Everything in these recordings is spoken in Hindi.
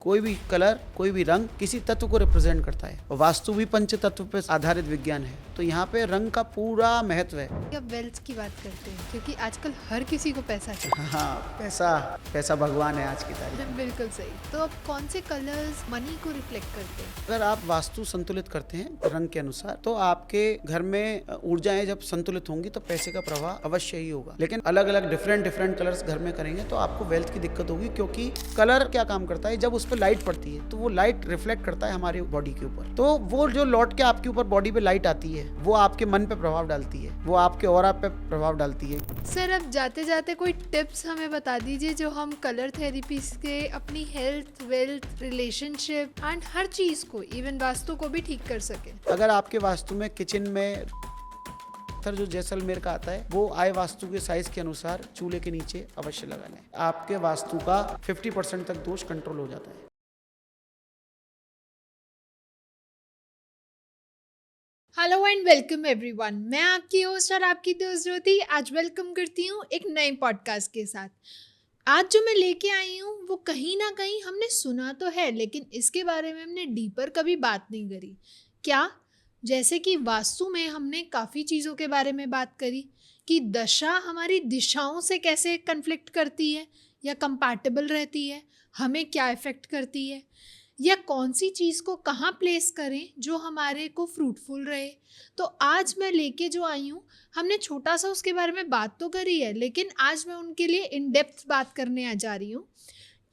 कोई भी कलर, कोई भी रंग किसी तत्व को रिप्रेजेंट करता है और वास्तु भी पंच तत्व पर आधारित विज्ञान है। तो यहाँ पे रंग का पूरा महत्व है। अब वेल्थ की बात करते हैं क्योंकि आजकल हर किसी को पैसा चाहिए। हाँ, पैसा भगवान है आज की तारीख में। बिल्कुल सही। तो अब कौन से कलर्स मनी को रिफ्लेक्ट करते हैं? अगर आप वास्तु संतुलित करते हैं रंग के अनुसार तो आपके घर में ऊर्जाएं जब संतुलित होंगी तो पैसे का प्रवाह अवश्य ही होगा। लेकिन अलग अलग डिफरेंट कलर्स घर में करेंगे तो आपको वेल्थ की दिक्कत होगी, क्योंकि कलर क्या काम करता है, जब उस पर लाइट पड़ती है तो वो लाइट रिफ्लेक्ट करता है हमारी बॉडी के ऊपर। तो वो जो लौट के आपके ऊपर बॉडी पे लाइट आती है वो आपके मन पे प्रभाव डालती है, वो आपके ऑरा पे प्रभाव डालती है। सर, अब जाते जाते कोई टिप्स हमें बता दीजिए जो हम कलर थेरेपी से अपनी हेल्थ, वेल्थ, रिलेशनशिप एंड हर चीज को, इवन वास्तु को भी ठीक कर सके। अगर आपके वास्तु में किचन में जो जैसलमेर का आता है वो आय वास्तु के साइज के अनुसार चूल्हे के नीचे अवश्य लगा लें। आपके वास्तु का 50% तक दोष कंट्रोल हो जाता है। Hello and welcome everyone. मैं आपकी होस्ट और आपकी दोस्त ज्योति आज वेलकम करती हूँ एक नए पॉडकास्ट के साथ। आज जो मैं लेके आई हूँ वो कहीं ना कहीं हमने सुना तो है, लेकिन इसके बारे में हमने डीपर कभी बात नहीं करी। क्या? जैसे कि वास्तु में हमने काफ़ी चीज़ों के बारे में बात करी कि दशा हमारी दिशाओं से कैसे कन्फ्लिक्ट करती है या कंपैटिबल रहती है, हमें क्या इफ़ेक्ट करती है, या कौन सी चीज़ को कहाँ प्लेस करें जो हमारे को फ्रूटफुल रहे। तो आज मैं लेके जो आई हूँ, हमने छोटा सा उसके बारे में बात तो करी है, लेकिन आज मैं उनके लिए इन डेप्थ बात करने आ जा रही हूँ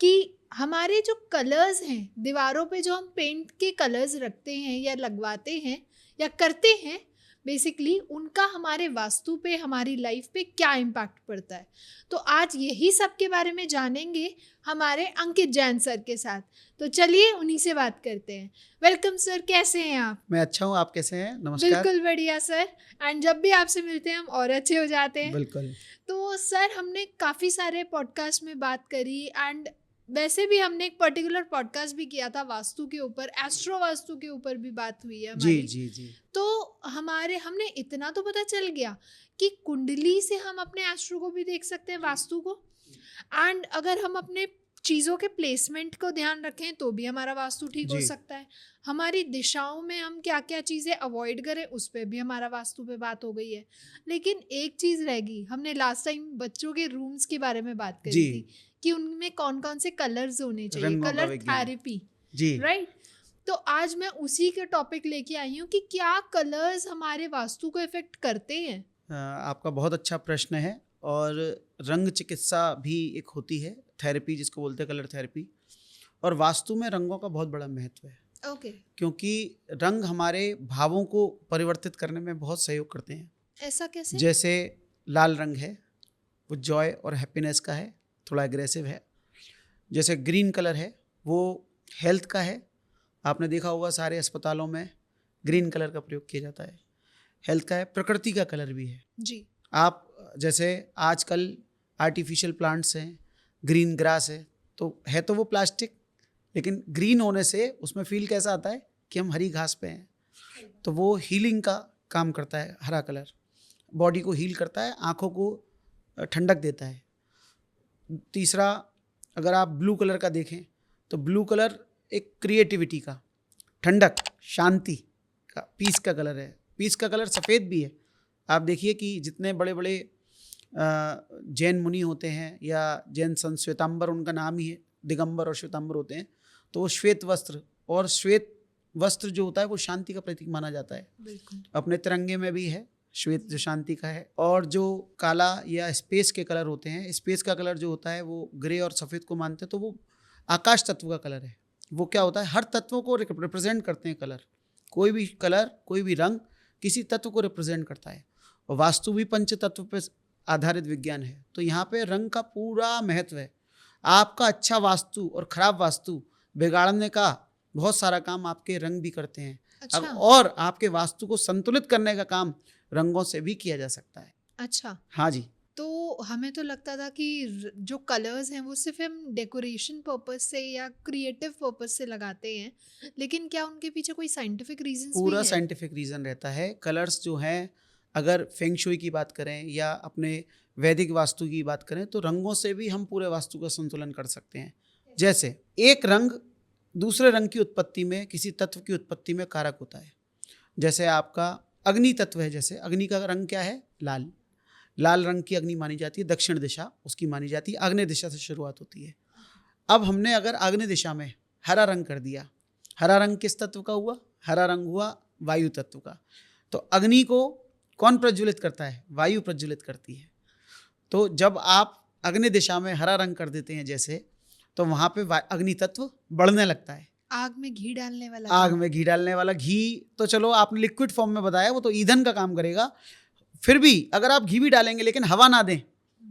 कि हमारे जो कलर्स हैं दीवारों पे, जो हम पेंट के कलर्स रखते हैं या लगवाते हैं या करते हैं, बेसिकली उनका हमारे वास्तु पे, हमारी लाइफ पे क्या इम्पैक्ट पड़ता है। तो आज यही सब के बारे में जानेंगे हमारे अंकित जैन सर के साथ। तो चलिए उन्हीं से बात करते हैं। वेलकम सर, कैसे हैं आप? मैं अच्छा हूँ, आप कैसे हैं? नमस्कार। बिल्कुल बढ़िया सर। एंड जब भी आपसे मिलते हैं हम और अच्छे हो जाते हैं। बिल्कुल। तो सर, हमने काफ़ी सारे पॉडकास्ट में बात करी एंड वैसे भी हमने एक पर्टिकुलर पॉडकास्ट भी किया था वास्तु के ऊपर, एस्ट्रो वास्तु के ऊपर भी बात हुई है हमारी। जी। तो हमने इतना तो पता चल गया कि कुंडली से हम अपने एस्ट्रो को भी देख सकते हैं, वास्तु को। एंड अगर हम अपने चीज़ों के प्लेसमेंट को ध्यान रखें तो भी हमारा वास्तु ठीक हो सकता है। हमारी दिशाओं में हम क्या क्या चीज़ें अवॉइड करें उस पर भी हमारा वास्तु पे बात हो गई है। लेकिन एक चीज़ रह गई, हमने लास्ट टाइम बच्चों के रूम्स के बारे में बात करी थी कि उनमें कौन कौन से कलर्स होने चाहिए, कलर थेरेपी, राइट। तो आज मैं उसी के टॉपिक लेके आई हूँ कि क्या कलर्स हमारे वास्तु को इफेक्ट करते हैं। आपका बहुत अच्छा प्रश्न है। और रंग चिकित्सा भी एक होती है, थेरेपी जिसको बोलते हैं कलर थेरेपी, और वास्तु में रंगों का बहुत बड़ा महत्व है। ओके। क्योंकि रंग हमारे भावों को परिवर्तित करने में बहुत सहयोग करते हैं। ऐसा कैसे? जैसे लाल रंग है वो जॉय और हैप्पीनेस का है, थोड़ा एग्रेसिव है। जैसे ग्रीन कलर है वो हेल्थ का है। आपने देखा होगा सारे अस्पतालों में ग्रीन कलर का प्रयोग किया जाता है, हेल्थ का है। प्रकृति का कलर भी है जी। आप जैसे आजकल आर्टिफिशियल प्लांट्स हैं, ग्रीन ग्रास है, तो वो प्लास्टिक, लेकिन ग्रीन होने से उसमें फील कैसा आता है कि हम हरी घास पे हैं। तो वो हीलिंग का काम करता है। हरा कलर बॉडी को हील करता है, आँखों को ठंडक देता है। तीसरा, अगर आप ब्लू कलर का देखें तो ब्लू कलर एक क्रिएटिविटी का, ठंडक, शांति का, पीस का कलर है। पीस का कलर सफ़ेद भी है। आप देखिए कि जितने बड़े बड़े जैन मुनि होते हैं या जैन संत, श्वेतांबर उनका नाम ही है, दिगंबर और श्वेतांबर होते हैं, तो वो श्वेत वस्त्र, और श्वेत वस्त्र जो होता है वो शांति का प्रतीक माना जाता है। बिल्कुल। अपने तिरंगे में भी है श्वेत, जो शांति का है। और जो काला या स्पेस के कलर होते हैं, स्पेस का कलर जो होता है वो ग्रे और सफ़ेद को मानते हैं, तो वो आकाश तत्व का कलर है। वो क्या होता है, हर तत्वों को रिप्रेजेंट करते हैं कलर। कोई भी कलर, कोई भी रंग किसी तत्व को रिप्रेजेंट करता है। और वास्तु भी पंच तत्व पर आधारित विज्ञान है। तो यहाँ पे रंग का पूरा महत्व है। आपका अच्छा वास्तु और खराब वास्तु बिगाड़ने का बहुत सारा काम आपके रंग भी करते हैं। अच्छा। और आपके वास्तु को संतुलित करने का काम रंगों से भी किया जा सकता है। अच्छा। हाँ जी। तो हमें तो लगता था कि जो कलर्स हैं वो सिर्फ हम डेकोरेशन पर्पस से या क्रिएटिव पर्पस से लगाते हैं, लेकिन क्या उनके पीछे कोई साइंटिफिक रीजन? पूरा साइंटिफिक रीज़न रहता है। कलर्स जो हैं, अगर फेंग शुई की बात करें या अपने वैदिक वास्तु की बात करें, तो रंगों से भी हम पूरे वास्तु का संतुलन कर सकते हैं। जैसे एक रंग दूसरे रंग की उत्पत्ति में, किसी तत्व की उत्पत्ति में कारक होता है। जैसे आपका अग्नि तत्व है, जैसे अग्नि का रंग क्या है? लाल। लाल रंग की अग्नि मानी जाती है, दक्षिण दिशा उसकी मानी जाती है, आग्नेय दिशा से शुरुआत होती है। अब हमने अगर आग्नेय दिशा में हरा रंग कर दिया, हरा रंग किस तत्व का हुआ? हरा रंग हुआ वायु तत्व का। तो अग्नि को कौन प्रज्वलित करता है? वायु प्रज्वलित करती है। तो जब आप अग्नि दिशा में हरा रंग कर देते हैं जैसे, तो वहाँ पे अग्नि तत्व बढ़ने लगता है। आग में घी डालने वाला आग में घी डालने वाला, घी तो चलो आपने लिक्विड फॉर्म में बताया, वो तो ईंधन का काम करेगा। फिर भी अगर आप घी भी डालेंगे लेकिन हवा ना दें,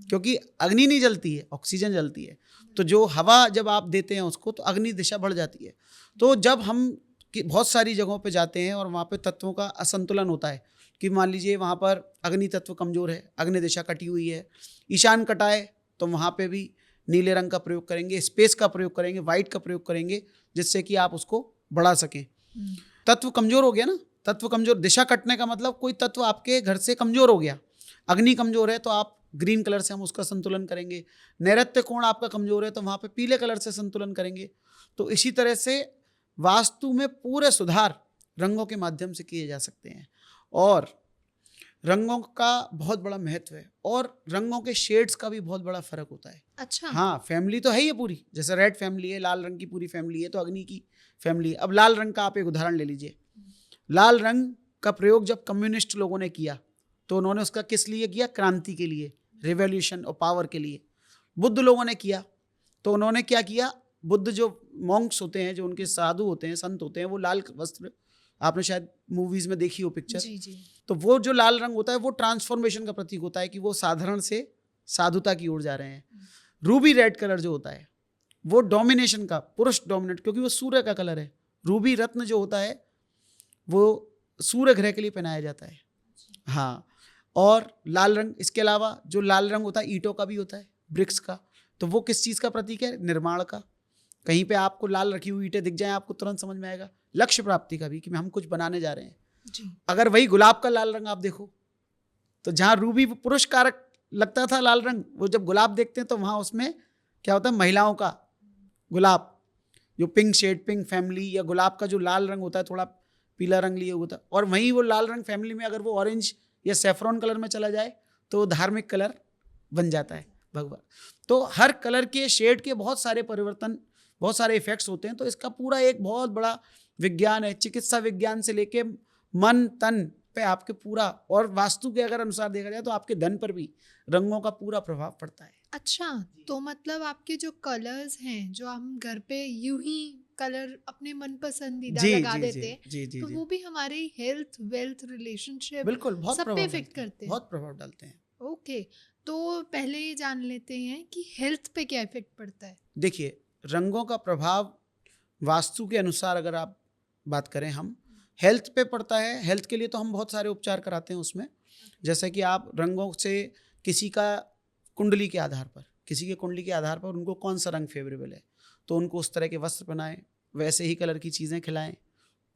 क्योंकि अग्नि नहीं जलती है, ऑक्सीजन जलती है, तो जो हवा जब आप देते हैं उसको, तो अग्नि दिशा बढ़ जाती है। तो जब हम बहुत सारी जगहों पे जाते हैं और वहाँ पे तत्वों का असंतुलन होता है, कि मान लीजिए वहाँ पर अग्नि तत्व कमज़ोर है, अग्नि दिशा कटी हुई है, ईशान कटा है, तो वहाँ पे भी नीले रंग का प्रयोग करेंगे, स्पेस का प्रयोग करेंगे, वाइट का प्रयोग करेंगे, जिससे कि आप उसको बढ़ा सकें। तत्व कमज़ोर हो गया ना, तत्व कमज़ोर, दिशा कटने का मतलब कोई तत्व आपके घर से कमज़ोर हो गया। अग्नि कमज़ोर है तो आप ग्रीन कलर से हम उसका संतुलन करेंगे। नैऋत्य कोण आपका कमज़ोर है तो वहाँ पे पीले कलर से संतुलन करेंगे। तो इसी तरह से वास्तु में पूरे सुधार रंगों के माध्यम से किए जा सकते हैं, और रंगों का बहुत बड़ा महत्व है, और रंगों के शेड्स का भी बहुत बड़ा फर्क होता है। अच्छा। हाँ, फैमिली तो है ही पूरी, जैसे रेड फैमिली है, लाल रंग की पूरी फैमिली है, तो अग्नि की फैमिली है। अब लाल रंग का आप एक उदाहरण ले लीजिए। लाल रंग का प्रयोग जब कम्युनिस्ट लोगों ने किया, तो उन्होंने उसका किस लिए किया? क्रांति के लिए, रिवॉल्यूशन और पावर के लिए। बुद्ध लोगों ने किया, तो उन्होंने क्या किया? बुद्ध जो मॉन्क्स होते हैं, जो उनके साधु होते हैं, संत होते हैं, वो लाल वस्त्र, आपने शायद मूवीज में देखी हो पिक्चर। जी जी। तो वो जो लाल रंग होता है वो ट्रांसफॉर्मेशन का प्रतीक होता है, कि वो साधारण से साधुता की ओर जा रहे हैं। रूबी रेड कलर जो होता है वो डोमिनेशन का, पुरुष डोमिनेट, क्योंकि वो सूर्य का कलर है। रूबी रत्न जो होता है वो सूर्य ग्रह के लिए पहनाया जाता है। हाँ, और लाल रंग, इसके अलावा जो लाल रंग होता है ईंटों का भी होता है, ब्रिक्स का। तो वो किस चीज़ का प्रतीक है? निर्माण का। कहीं पे आपको लाल रखी हुई ईंटें दिख जाए, आपको तुरंत समझ में आएगा। लक्ष्य प्राप्ति का भी, कि हम कुछ बनाने जा रहे हैं जी। अगर वही गुलाब का लाल रंग आप देखो, तो जहाँ रूबी पुरुष कारक लगता था लाल रंग, वो जब गुलाब देखते हैं तो वहाँ उसमें क्या होता है? महिलाओं का गुलाब, जो पिंक शेड, पिंक फैमिली, या गुलाब का जो लाल रंग होता है थोड़ा पीला रंग लिए होता है। और वहीं वो लाल रंग फैमिली में अगर वो ऑरेंज या सेफ्रॉन कलर में चला जाए तो धार्मिक कलर बन जाता है भगवान। तो हर कलर के शेड के बहुत सारे परिवर्तन, बहुत सारे इफेक्ट्स होते हैं। तो इसका पूरा एक बहुत बड़ा विज्ञान है, चिकित्सा विज्ञान से लेके मन तन पे आपके पूरा, और वास्तु के अगर अनुसार देखा जाए तो आपके धन पर भी रंगों का पूरा प्रभाव पड़ता है। अच्छा, तो मतलब आपके जो कलर्स हैं, जो हम घर पे यूं ही कलर अपने मन पसंदीदा लगा देते हैं, तो वो भी हमारे हेल्थ, वेल्थ, रिलेशनशिप, बिल्कुल बहुत सब पे प्रभाव इफेक्ट डालते हैं, करते हैं। बहुत प्रभाव डालते हैं। ओके, तो पहले ये जान लेते हैं कि हेल्थ पे क्या इफेक्ट पड़ता है। देखिए, रंगों का प्रभाव वास्तु के अनुसार अगर आप बात करें, हम हेल्थ पे पड़ता है। हेल्थ के लिए तो हम बहुत सारे उपचार कराते हैं उसमें, जैसे कि आप रंगों से किसी का कुंडली के आधार पर, किसी के कुंडली के आधार पर उनको कौन सा रंग फेवरेबल है, तो उनको उस तरह के वस्त्र पहनाएं, वैसे ही कलर की चीज़ें खिलाएं।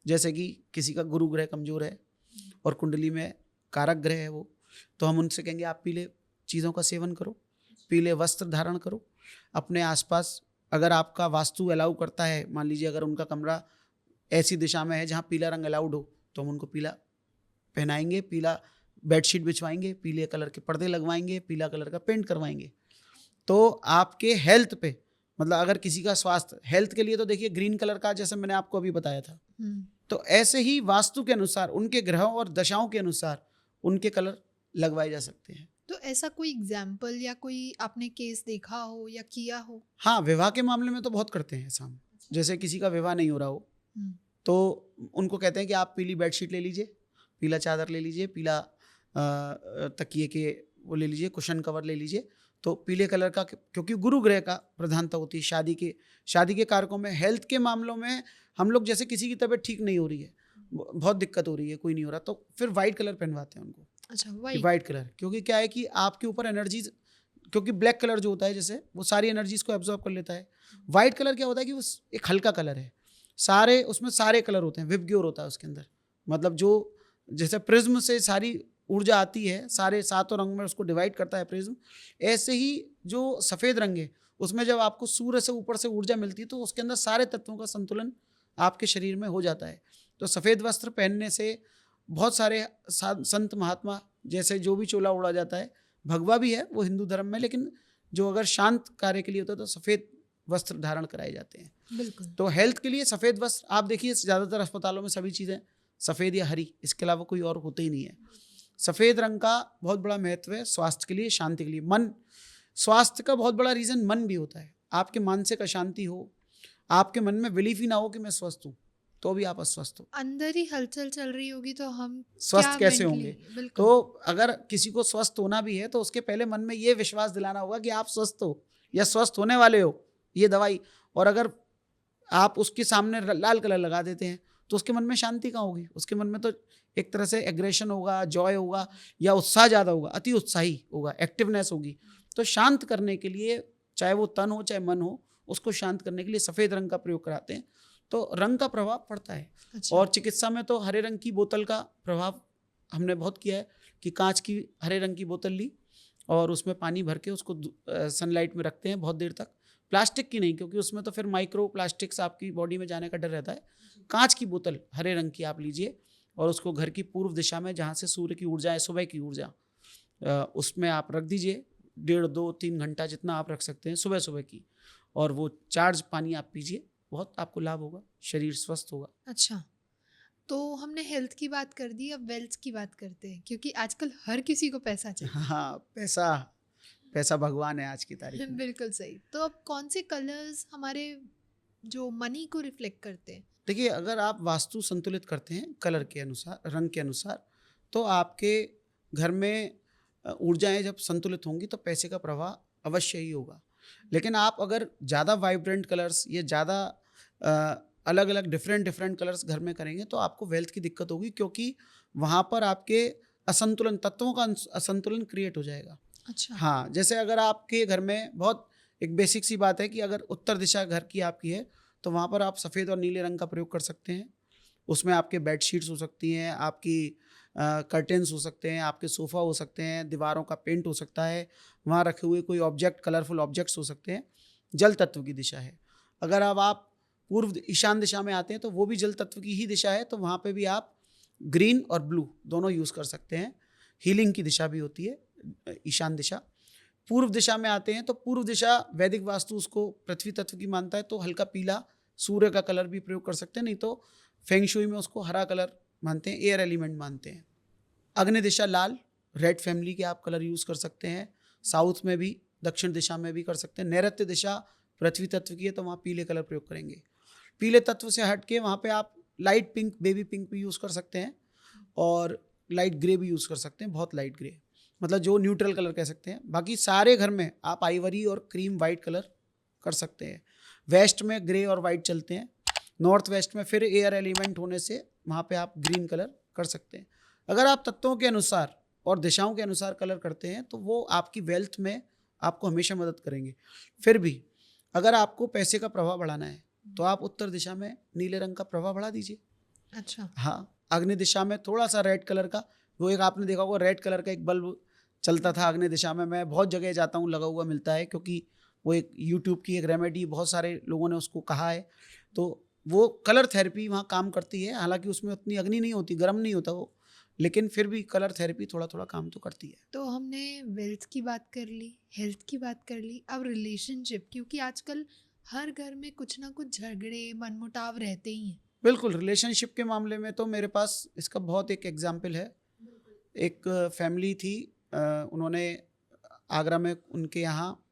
जैसे कि किसी का गुरु ग्रह कमज़ोर है और कुंडली में कारक ग्रह है वो, तो हम उनसे कहेंगे आप पीले चीज़ों का सेवन करो, पीले वस्त्र धारण करो। अपने आसपास अगर आपका वास्तु अलाउ करता है, मान लीजिए अगर उनका कमरा ऐसी दिशा में है जहाँ पीला रंग अलाउड हो, तो हम उनको पीला पहनाएंगे, पीला बेडशीट बिछवाएंगे, पीले कलर के पर्दे लगवाएंगे, पीला कलर का पेंट करवाएंगे। तो आपके हेल्थ पे, मतलब अगर किसी का स्वास्थ्य, हेल्थ के लिए तो देखिए ग्रीन कलर का, जैसे मैंने आपको अभी बताया था, तो ऐसे ही वास्तु के अनुसार, उनके ग्रहों और दशाओं के अनुसार उनके कलर लगवाए जा सकते हैं। तो ऐसा कोई एग्जाम्पल या कोई आपने केस देखा हो या किया हो? हाँ, विवाह के मामले में तो बहुत करते हैं ऐसा हम। जैसे किसी का विवाह नहीं हो रहा हो, तो उनको कहते हैं कि आप पीली बेडशीट ले लीजिए, पीला चादर ले लीजिए, पीला तकिए के वो ले लीजिए, कुशन कवर ले लीजिए। तो पीले कलर का, क्योंकि गुरु ग्रह का प्रधानता होती है शादी के कारकों में। हेल्थ के मामलों में हम लोग, जैसे किसी की तबीयत ठीक नहीं हो रही है, बहुत दिक्कत हो रही है, कोई नहीं हो रहा, तो फिर वाइट कलर पहनवाते हैं उनको। अच्छा, वाइट कलर, क्योंकि क्या है कि आपके ऊपर एनर्जी, क्योंकि ब्लैक कलर जो होता है जैसे वो सारी एनर्जीज को एब्जॉर्ब कर लेता है। वाइट कलर क्या होता है कि वो एक हल्का कलर है, सारे उसमें सारे कलर होते हैं, विबग्योर होता है उसके अंदर, मतलब जो जैसे प्रिज्म से सारी ऊर्जा आती है, सारे सातों रंग में उसको डिवाइड करता है प्रिज्म, ऐसे ही जो सफ़ेद रंग है उसमें जब आपको सूर्य से ऊपर से ऊर्जा मिलती है तो उसके अंदर सारे तत्वों का संतुलन आपके शरीर में हो जाता है। तो सफ़ेद वस्त्र पहनने से बहुत सारे संत महात्मा, जैसे जो भी चोला ओढ़ा जाता है, भगवा भी है वो हिंदू धर्म में, लेकिन जो अगर शांत कार्य के लिए होता है तो सफ़ेद वस्त्र धारण कराए जाते हैं। बिल्कुल। तो हेल्थ के लिए सफ़ेद वस्त्र, आप देखिए ज़्यादातर अस्पतालों में सभी चीज़ें सफ़ेद या हरी, इसके अलावा कोई और होते ही नहीं है। सफ़ेद रंग का बहुत बड़ा महत्व है स्वास्थ्य के लिए, शांति के लिए। मन, स्वास्थ्य का बहुत बड़ा रीज़न मन भी होता है। आपके मानसिक अशांति हो, आपके मन में बिलीफ ही ना हो कि मैं स्वस्थ हूँ, तो भी आप अस्वस्थ हो। अंदर ही हलचल चल रही होगी तो हम स्वस्थ क्या कैसे mentally- होंगे? बिल्कुल। तो अगर किसी को स्वस्थ होना भी है तो उसके पहले मन में ये विश्वास दिलाना होगा कि आप स्वस्थ हो या स्वस्थ होने वाले हो, ये दवाई। और अगर आप उसके सामने लाल कलर लगा देते हैं तो उसके मन में शांति कहाँ होगी? उसके मन में तो एक तरह से एग्रेशन होगा, जॉय होगा, या उत्साह ज़्यादा होगा, अति उत्साही होगा, एक्टिवनेस होगी। तो शांत करने के लिए, चाहे वो तन हो चाहे मन हो, उसको शांत करने के लिए सफ़ेद रंग का प्रयोग कराते हैं। तो रंग का प्रभाव पड़ता है। अच्छा। और चिकित्सा में तो हरे रंग की बोतल का प्रभाव हमने बहुत किया है कि कांच की हरे रंग की बोतल ली और उसमें पानी भर के उसको सनलाइट में रखते हैं बहुत देर तक। प्लास्टिक की नहीं, क्योंकि उसमें तो फिर माइक्रो प्लास्टिक्स आपकी बॉडी में जाने का डर रहता है। कांच की बोतल हरे रंग की आप लीजिए और उसको घर की पूर्व दिशा में, जहाँ से सूर्य की ऊर्जा है, सुबह की ऊर्जा, उसमें आप रख दीजिए 1.5, 2, 3 घंटा जितना आप रख सकते हैं सुबह सुबह की, और वो चार्ज पानी आप पीजिए, बहुत आपको लाभ होगा, शरीर स्वस्थ होगा। अच्छा, तो हमने हेल्थ की बात कर दी, अब वेल्थ की बात करते हैं, क्योंकि आजकल हर किसी को पैसा चाहिए। हाँ, पैसा भगवान है आज की तारीख में। बिल्कुल सही। तो अब कौन से कलर्स हमारे जो मनी को रिफ्लेक्ट करते हैं? देखिए, अगर आप वास्तु संतुलित करते हैं कलर के अनुसार, रंग के अनुसार, तो आपके घर में ऊर्जाएं जब संतुलित होंगी तो पैसे का प्रवाह अवश्य ही होगा। लेकिन आप अगर ज़्यादा वाइब्रेंट कलर्स या ज़्यादा अलग अलग डिफरेंट कलर्स घर में करेंगे तो आपको वेल्थ की दिक्कत होगी, क्योंकि वहाँ पर आपके असंतुलन, तत्वों का असंतुलन क्रिएट हो जाएगा। अच्छा। हाँ, जैसे अगर आपके घर में, बहुत एक बेसिक सी बात है कि अगर उत्तर दिशा घर की आपकी है तो वहाँ पर आप सफ़ेद और नीले रंग का प्रयोग कर सकते हैं। उसमें आपके बेड शीट्स हो सकती हैं, आपकी कर्टेंस हो सकते हैं, आपके सोफ़ा हो सकते हैं, दीवारों का पेंट हो सकता है, वहाँ रखे हुए कोई ऑब्जेक्ट, कलरफुल ऑब्जेक्ट्स हो सकते हैं। जल तत्व की दिशा है। अगर अब आप पूर्व ईशान दिशा में आते हैं तो वो भी जल तत्व की ही दिशा है, तो वहाँ पे भी आप ग्रीन और ब्लू दोनों यूज़ कर सकते हैं। हीलिंग की दिशा भी होती है ईशान दिशा। पूर्व दिशा में आते हैं तो पूर्व दिशा वैदिक वास्तु उसको पृथ्वी तत्व की मानता है, तो हल्का पीला सूर्य का कलर भी प्रयोग कर सकते हैं, नहीं तो फेंग शुई में उसको हरा कलर मानते हैं, एयर एलिमेंट मानते हैं। अग्नि दिशा लाल, रेड फैमिली के आप कलर यूज़ कर सकते हैं। साउथ में भी, दक्षिण दिशा में भी कर सकते हैं। नैऋत्य दिशा पृथ्वी तत्व की है तो वहाँ पीले कलर प्रयोग करेंगे। पीले तत्व से हट के वहाँ पे आप लाइट पिंक, बेबी पिंक भी यूज़ कर सकते हैं और लाइट ग्रे भी यूज़ कर सकते हैं, बहुत लाइट ग्रे, मतलब जो न्यूट्रल कलर कह सकते हैं। बाकी सारे घर में आप आइवरी और क्रीम वाइट कलर कर सकते हैं। वेस्ट में ग्रे और वाइट चलते हैं। नॉर्थ वेस्ट में फिर एयर एलिमेंट होने से वहाँ पे आप ग्रीन कलर कर सकते हैं। अगर आप तत्वों के अनुसार और दिशाओं के अनुसार कलर करते हैं तो वो आपकी वेल्थ में आपको हमेशा मदद करेंगे। फिर भी अगर आपको पैसे का प्रभाव बढ़ाना है तो आप उत्तर दिशा में नीले रंग का प्रभाव बढ़ा दीजिए। अच्छा। हाँ, अग्नि दिशा में थोड़ा सा रेड कलर का, वो एक आपने देखा होगा रेड कलर का एक बल्ब चलता था अग्नि दिशा में, मैं बहुत जगह जाता हूँ, लगा हुआ मिलता है, क्योंकि वो एक यूट्यूब की एक रेमेडी, बहुत सारे लोगों ने उसको कहा है। तो वो कलर थेरेपी वहाँ काम करती है, हालांकि उसमें उतनी अग्नि नहीं होती, गर्म नहीं होता वो, लेकिन फिर भी कलर थेरेपी थोड़ा थोड़ा काम तो करती है। तो हमने वेल्थ की बात कर ली, हेल्थ की बात कर ली, अब रिलेशनशिप, क्योंकि आजकल हर घर में कुछ ना कुछ झगड़े, मनमुटाव रहते ही हैं। बिल्कुल, रिलेशनशिप के मामले में तो मेरे पास इसका बहुत एक एग्जाम्पल है। एक फैमिली थी, उन्होंने आगरा में, उनके यहाँ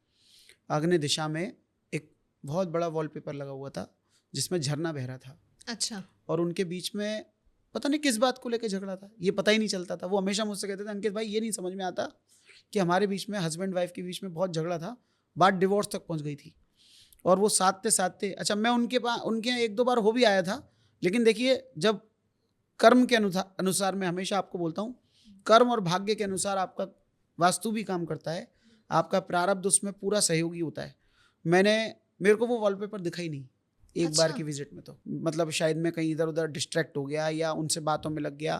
आग्नेय दिशा में एक बहुत बड़ा वॉलपेपर लगा हुआ था जिसमें झरना बह रहा था। अच्छा। और उनके बीच में पता नहीं किस बात को लेकर झगड़ा था, ये पता ही नहीं चलता था। वो हमेशा मुझसे कहते थे, अंकित भाई ये नहीं समझ में आता कि हमारे बीच में, हस्बैंड वाइफ के बीच में बहुत झगड़ा था, बात डिवोर्स तक पहुंच गई थी। और वो साथते, अच्छा मैं उनके यहाँ 1-2 बार हो भी आया था, लेकिन देखिए जब कर्म के अनुसार, मैं हमेशा आपको बोलता हूँ, कर्म और भाग्य के अनुसार आपका वास्तु भी काम करता है, आपका प्रारब्ध उसमें पूरा सहयोगी होता है। मेरे को वो वॉलपेपर दिखा ही नहीं एक बार की विजिट में, तो मतलब शायद मैं कहीं इधर उधर डिस्ट्रैक्ट हो गया या उनसे बातों में लग गया।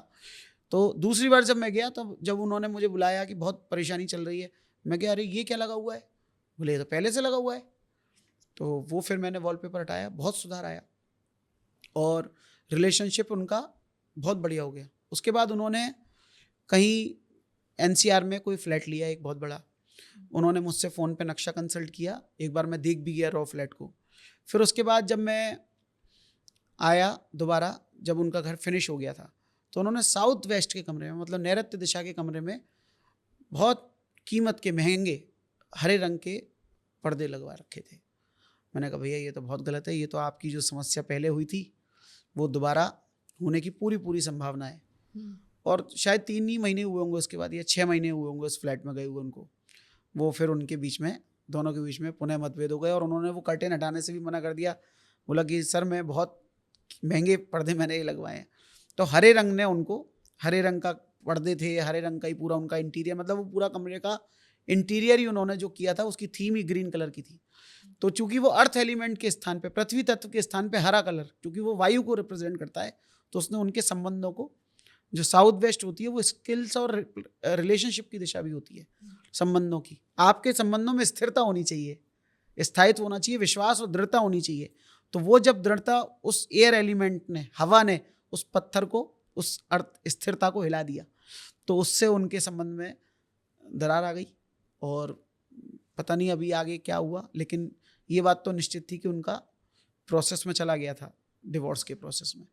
तो दूसरी बार जब मैं गया, तो जब उन्होंने मुझे बुलाया कि बहुत परेशानी चल रही है, मैं कहा अरे ये क्या लगा हुआ है? बोले ये तो पहले से लगा हुआ है। तो वो फिर मैंने वॉलपेपर हटाया, बहुत सुधार आया और रिलेशनशिप उनका बहुत बढ़िया हो गया। उसके बाद उन्होंने कहीं एनसीआर में कोई फ्लैट लिया एक बहुत बड़ा, उन्होंने मुझसे फ़ोन पे नक्शा कंसल्ट किया, एक बार मैं देख भी गया रॉ फ्लैट को। फिर उसके बाद जब मैं आया दोबारा, जब उनका घर फिनिश हो गया था, तो उन्होंने साउथ वेस्ट के कमरे में, मतलब नैऋत्य दिशा के कमरे में बहुत कीमत के महंगे हरे रंग के पर्दे लगवा रखे थे। मैंने कहा भैया ये तो बहुत गलत है, ये तो आपकी जो समस्या पहले हुई थी वो दोबारा होने की पूरी संभावना है। और शायद 3 ही महीने हुए होंगे उसके बाद, या 6 महीने हुए होंगे उस फ्लैट में गए हुए उनको। वो फिर उनके बीच में, दोनों के बीच में पुनः मतभेद हो गए और उन्होंने वो कर्टेन हटाने से भी मना कर दिया। बोला कि सर मैं बहुत महंगे पर्दे मैंने ये लगवाए हैं। तो हरे रंग ने उनको, हरे रंग का पर्दे थे, हरे रंग का ही पूरा उनका इंटीरियर, मतलब वो पूरा कमरे का इंटीरियर ही उन्होंने जो किया था उसकी थीम ही ग्रीन कलर की थी। तो चूंकि वो अर्थ एलिमेंट के स्थान पे, पृथ्वी तत्व के स्थान पे हरा कलर, क्योंकि वो वायु को रिप्रेजेंट करता है, तो उसने उनके संबंधों को, जो साउथ वेस्ट होती है वो स्किल्स और रिलेशनशिप की दिशा भी होती है संबंधों की। आपके संबंधों में स्थिरता होनी चाहिए, स्थायित्व होना चाहिए, विश्वास और दृढ़ता होनी चाहिए। तो वो जब दृढ़ता, उस एयर एलिमेंट ने, हवा ने उस पत्थर को, उस अर्थ स्थिरता को हिला दिया, तो उससे उनके संबंध में दरार आ गई। और पता नहीं अभी आगे क्या हुआ, लेकिन ये बात तो निश्चित थी कि उनका प्रोसेस में चला गया था, डिवोर्स के प्रोसेस में।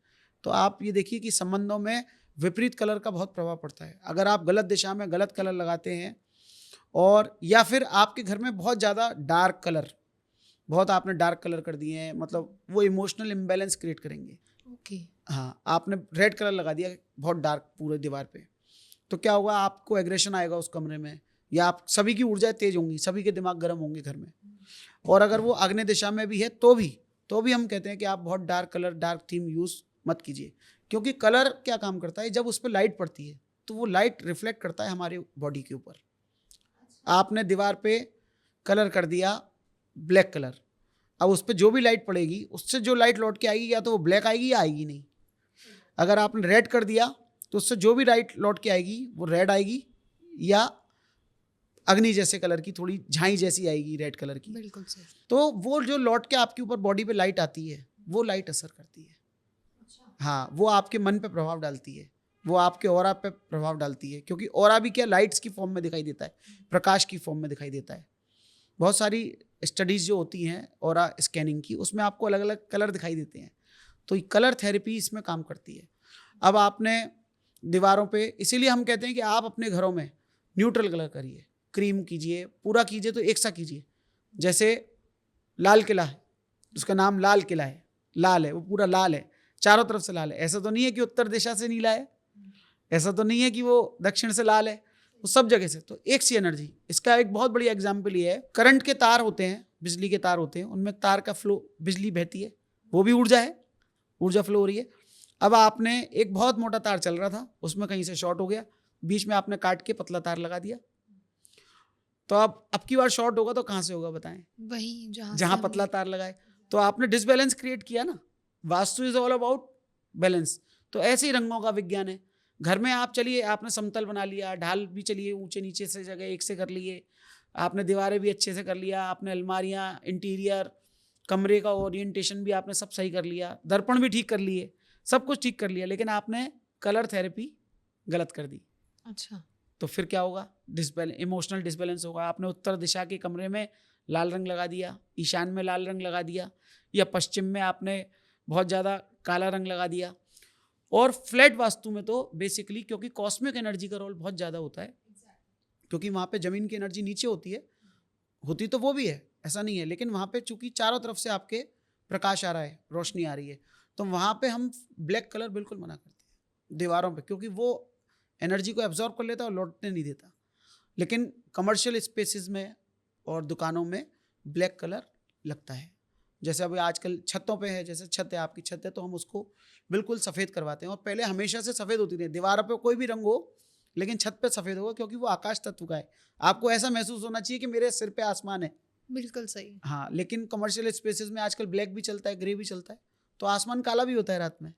तो आप ये देखिए कि संबंधों में विपरीत कलर का बहुत प्रभाव पड़ता है। अगर आप गलत दिशा में गलत कलर लगाते हैं, और या फिर आपके घर में बहुत ज़्यादा डार्क कलर, बहुत आपने डार्क कलर कर दिए हैं, मतलब वो इमोशनल इम्बैलेंस क्रिएट करेंगे। ओके। हाँ, आपने रेड कलर लगा दिया बहुत डार्क पूरे दीवार पे, तो क्या होगा, आपको एग्रेशन आएगा उस कमरे में, या आप सभी की ऊर्जाएं तेज होंगी, सभी के दिमाग गर्म होंगे घर में। और अगर वो आग्नेय दिशा में भी है तो भी हम कहते हैं कि आप बहुत dark colour, dark theme use मत कीजिए। क्योंकि कलर क्या काम करता है, जब उस पर लाइट पड़ती है तो वो लाइट रिफ्लेक्ट करता है हमारे बॉडी के ऊपर। आपने दीवार पे कलर कर दिया ब्लैक कलर, अब उस पर जो भी लाइट पड़ेगी उससे जो लाइट लौट के आएगी, या तो वो ब्लैक आएगी या आएगी नहीं। अगर आपने रेड कर दिया तो उससे जो भी लाइट लौट के आएगी वो रेड आएगी, या अग्नि जैसे कलर की, थोड़ी झाई जैसी आएगी रेड कलर की। बिल्कुल सही। तो वो जो लौट के आपके ऊपर बॉडी पे लाइट आती है, वो लाइट असर करती है। हाँ, वो आपके मन पे प्रभाव डालती है, वो आपके ऑरा पे प्रभाव डालती है। क्योंकि ऑरा भी क्या, लाइट्स की फॉर्म में दिखाई देता है, प्रकाश की फॉर्म में दिखाई देता है। बहुत सारी स्टडीज़ जो होती हैं ऑरा स्कैनिंग की, उसमें आपको अलग अलग कलर दिखाई देते हैं। तो कलर थेरेपी इसमें काम करती है। अब आपने दीवारों पे, इसीलिए हम कहते हैं कि आप अपने घरों में न्यूट्रल कलर करिए, क्रीम कीजिए, पूरा कीजिए तो एक सा कीजिए। जैसे लाल किला है, उसका नाम लाल किला है, लाल है, वो पूरा लाल है, चारों तरफ से लाल है। ऐसा तो नहीं है कि उत्तर दिशा से नीला है, ऐसा तो नहीं है कि वो दक्षिण से लाल है, वो सब जगह से। तो एक सी एनर्जी। इसका एक बहुत बड़ी एग्जाम्पल ये है, करंट के तार होते हैं, बिजली के तार होते हैं, उनमें तार का फ्लो, बिजली बहती है, वो भी ऊर्जा है, ऊर्जा फ्लो हो रही है। अब आपने एक बहुत मोटा तार चल रहा था, उसमें कहीं से शॉर्ट हो गया, बीच में आपने काट के पतला तार लगा दिया, तो अब की बार शॉर्ट होगा तो कहाँ से होगा बताएं? वही जहाँ पतला तार लगाए। तो आपने डिसबैलेंस क्रिएट किया ना। Vastu is all about balance. तो ऐसे ही रंगों का विज्ञान है। घर में आप चलिए, आपने समतल बना लिया, ढाल भी चलिए ऊंचे नीचे से जगह एक से कर लिए, आपने दीवारें भी अच्छे से कर लिया, आपने अलमारियाँ, इंटीरियर, कमरे का ओरिएंटेशन भी आपने सब सही कर लिया, दर्पण भी ठीक कर लिए, सब कुछ ठीक कर लिया, लेकिन आपने कलर थेरेपी गलत कर दी। अच्छा। तो फिर क्या होगा, इमोशनल डिसबैलेंस होगा। आपने उत्तर दिशा के कमरे में लाल रंग लगा दिया, ईशान में लाल रंग लगा दिया, या पश्चिम में आपने बहुत ज़्यादा काला रंग लगा दिया। और फ्लैट वास्तु में तो बेसिकली, क्योंकि कॉस्मिक एनर्जी का रोल बहुत ज़्यादा होता है, क्योंकि वहाँ पे ज़मीन की एनर्जी नीचे होती तो वो भी है, ऐसा नहीं है, लेकिन वहाँ पे चूंकि चारों तरफ से आपके प्रकाश आ रहा है, रोशनी आ रही है, तो वहाँ पे हम ब्लैक कलर बिल्कुल मना करते हैं दीवारों पे, क्योंकि वो एनर्जी को एब्जॉर्ब कर लेता है और लौटने नहीं देता। लेकिन कमर्शियल स्पेसेस में और दुकानों में ब्लैक कलर लगता है। जैसे अभी आजकल छतों पे है, जैसे छत है, आपकी छत है, तो हम उसको बिल्कुल सफ़ेद करवाते हैं। और पहले हमेशा से सफ़ेद होती थी, दीवारों पे कोई भी रंग हो, लेकिन छत पे सफ़ेद होगा, क्योंकि वो आकाश तत्व का है। आपको ऐसा महसूस होना चाहिए कि मेरे सिर पे आसमान है। बिल्कुल सही। हाँ, लेकिन कमर्शियल स्पेसेस में आजकल ब्लैक भी चलता है, ग्रे भी चलता है, तो आसमान काला भी होता है रात में,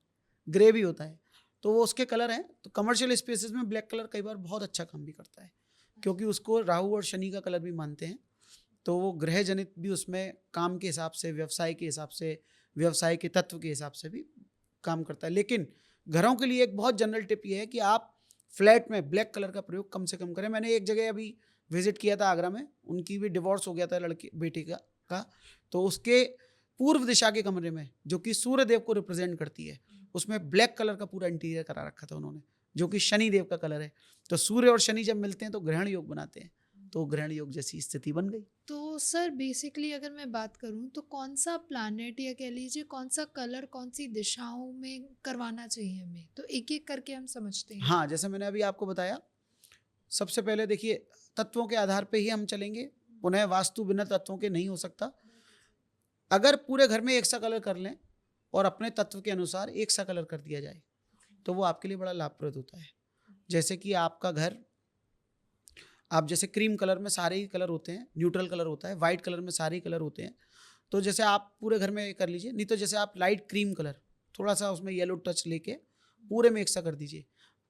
ग्रे भी होता है, तो वो उसके कलर हैं। तो कमर्शियल स्पेसेस में ब्लैक कलर कई बार बहुत अच्छा काम भी करता है, क्योंकि उसको राहु और शनि का कलर भी मानते हैं। तो वो ग्रह जनित भी उसमें काम के हिसाब से, व्यवसाय के हिसाब से, व्यवसाय के तत्व के हिसाब से भी काम करता है। लेकिन घरों के लिए एक बहुत जनरल टिप ये है कि आप फ्लैट में ब्लैक कलर का प्रयोग कम से कम करें। मैंने एक जगह अभी विजिट किया था आगरा में, उनकी भी डिवोर्स हो गया था लड़की बेटी का, तो उसके पूर्व दिशा के कमरे में, जो कि सूर्य देव को रिप्रेजेंट करती है, उसमें ब्लैक कलर का पूरा इंटीरियर करा रखा था उन्होंने, जो कि शनि देव का कलर है। तो सूर्य और शनि जब मिलते हैं तो ग्रहण योग बनाते हैं, तो ग्रहण योग जैसी स्थिति बन गई। तो सर बेसिकली अगर मैं बात करूं तो कौन सा प्लैनेट या कह लीजिए कौन सा कलर कौन सी दिशाओं में करवाना चाहिए हमें, तो एक एक करके हम समझते हैं। हाँ, जैसे मैंने अभी आपको बताया, सबसे पहले देखिए तत्वों के आधार पे ही हम चलेंगे, पुनः वास्तु बिना तत्वों के नहीं हो सकता। अगर पूरे घर में एक सा कलर कर लें और अपने तत्व के अनुसार एक सा कलर कर दिया जाए तो वो आपके लिए बड़ा लाभप्रद होता है। जैसे कि आपका घर, आप जैसे क्रीम कलर में सारे ही कलर होते हैं, न्यूट्रल कलर होता है, वाइट कलर में सारे ही कलर होते हैं, तो जैसे आप पूरे घर में कर लीजिए। नहीं तो जैसे आप लाइट क्रीम कलर, थोड़ा सा उसमें येलो टच लेके पूरे में एक सा कर दीजिए,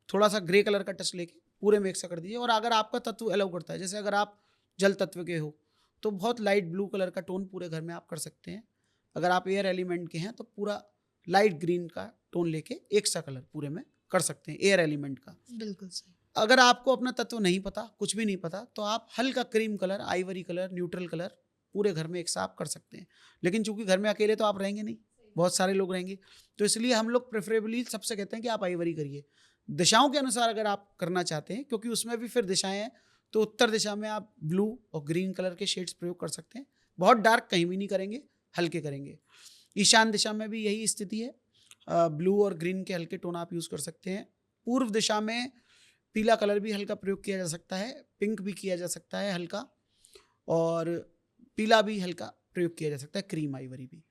थोड़ा सा ग्रे कलर का टच लेके पूरे में एक सा कर दीजिए। और अगर आपका तत्व अलाउ करता है, जैसे अगर आप जल तत्व के हो तो बहुत लाइट ब्लू कलर का टोन पूरे घर में आप कर सकते हैं। अगर आप एयर एलिमेंट के हैं तो पूरा लाइट ग्रीन का टोन लेके एक सा कलर पूरे में कर सकते हैं एयर एलिमेंट का। बिल्कुल सही। अगर आपको अपना तत्व नहीं पता, कुछ भी नहीं पता, तो आप हल्का cream colour, Ivory colour, neutral colour पूरे घर में एक साथ कर सकते हैं। लेकिन चूंकि घर में अकेले तो आप रहेंगे नहीं, बहुत सारे लोग रहेंगे, तो इसलिए हम लोग प्रेफरेबली सबसे कहते हैं कि आप आइवरी करिए। दिशाओं के अनुसार अगर आप करना चाहते हैं, क्योंकि उसमें भी फिर दिशाएं हैं, तो उत्तर दिशा में आप ब्लू और ग्रीन कलर के शेड्स प्रयोग कर सकते हैं। बहुत डार्क कहीं भी नहीं करेंगे, हल्के करेंगे। ईशान दिशा में भी यही स्थिति है, ब्लू और ग्रीन के हल्के टोन आप यूज़ कर सकते हैं। पूर्व दिशा में पीला कलर भी हल्का प्रयोग किया जा सकता है, पिंक भी किया जा सकता है हल्का, और पीला भी हल्का प्रयोग किया जा सकता है, क्रीम आइवरी भी।